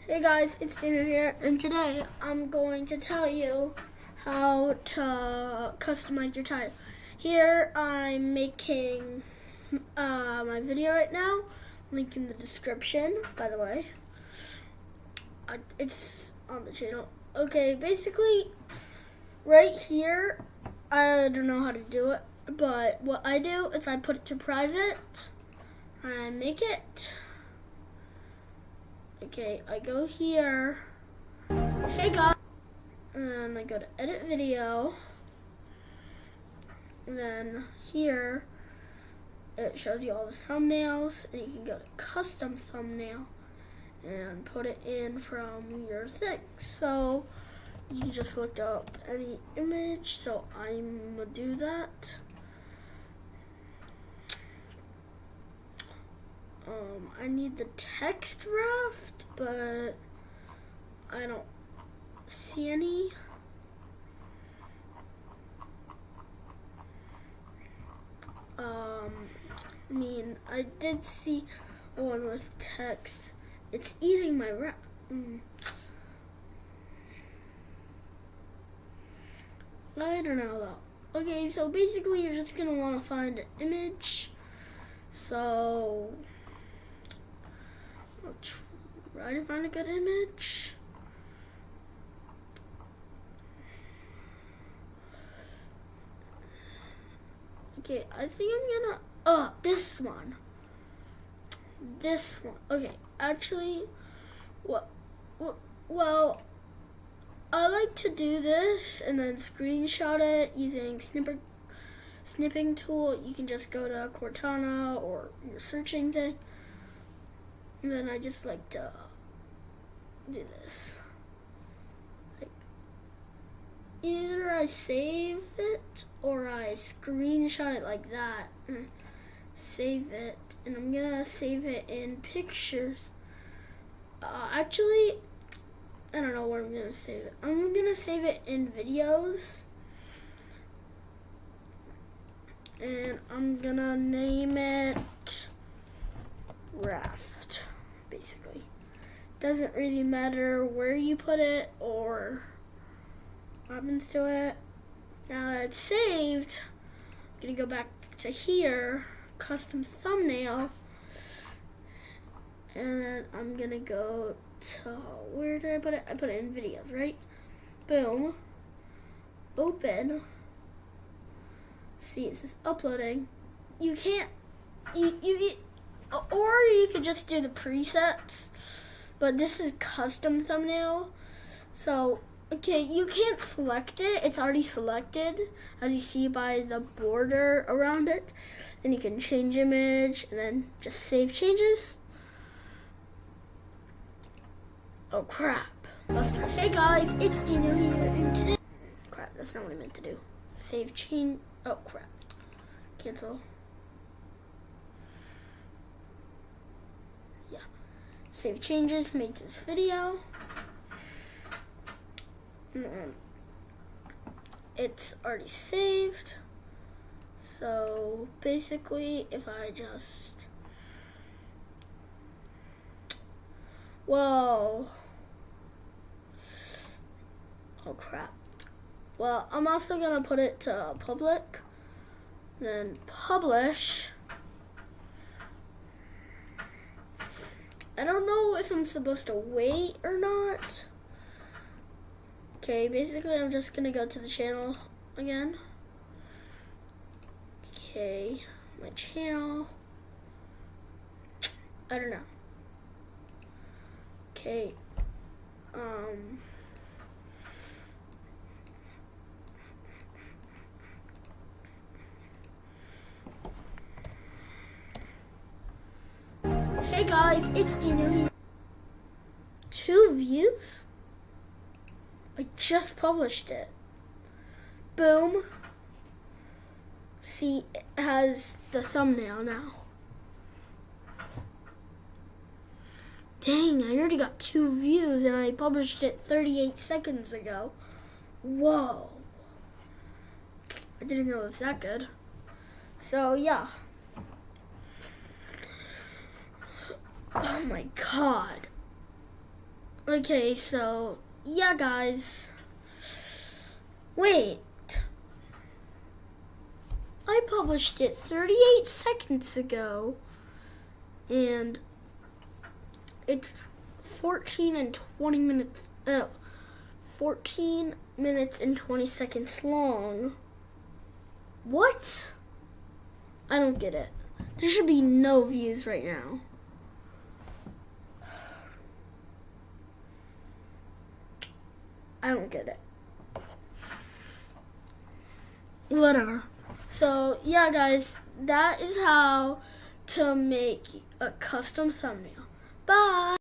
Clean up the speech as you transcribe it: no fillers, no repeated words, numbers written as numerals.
Hey guys, it's Dana here, and today I'm going to tell you how to customize your tire. Here I'm making my video right now, link in the description, by the way. It's on the channel. Okay, basically, right here, I don't know how to do it, but what I do is I put it to private, and make it. Okay, I go here. Hey guys, and I go to edit video. And then here, it shows you all the thumbnails, and you can go to custom thumbnail and put it in from your thing. So you can just look up any image. So I'm gonna do that. I need the text raft, but I don't see any. I did see one with text. It's eating my raft. I don't know though. Okay, so basically you're just gonna want to find an image. So I'll try to find a good image. Okay, I think I'm gonna, this one. This one. Okay, actually, well, I like to do this and then screenshot it using snipping tool. You can just go to Cortana or your searching thing. And then I just like to do this. Like, either I save it or I screenshot it like that. Save it, and I'm gonna save it in pictures. Actually, I don't know where I'm gonna save it. I'm gonna save it in videos. And I'm gonna name it Raft, basically. Doesn't really matter where you put it or what happens to it. Now that it's saved, I'm gonna go back to here, custom thumbnail, and then I'm gonna go to, where did I put it? I put it in videos, right? Boom. Open. See, it says uploading. You can't, or you could just do the presets, but this is custom thumbnail. So, okay, you can't select it. It's already selected, as you see by the border around it. And you can change image and then just save changes. Oh crap. Hey guys, it's Dino here, and today, crap, that's not what I meant to do. Save change, oh crap. Cancel. Yeah. Save changes, made this video. And it's already saved. So basically, if I just, whoa. Oh crap. Well, I'm also gonna put it to public, then publish. I don't know if I'm supposed to wait or not. Okay, basically I'm just gonna go to the channel again. Okay, my channel. I don't know. Okay, hey guys, it's Dino here. 2 views? I just published it. Boom. See, it has the thumbnail now. Dang, I already got 2 views and I published it 38 seconds ago. Whoa. I didn't know it was that good. So, yeah. Oh my god. Okay, so yeah, guys. Wait. I published it 38 seconds ago, and it's 14 and 20 minutes. 14 minutes and 20 seconds long. What? I don't get it. There should be no views right now. I don't get it. Whatever. So, yeah, guys, that is how to make a custom thumbnail. Bye!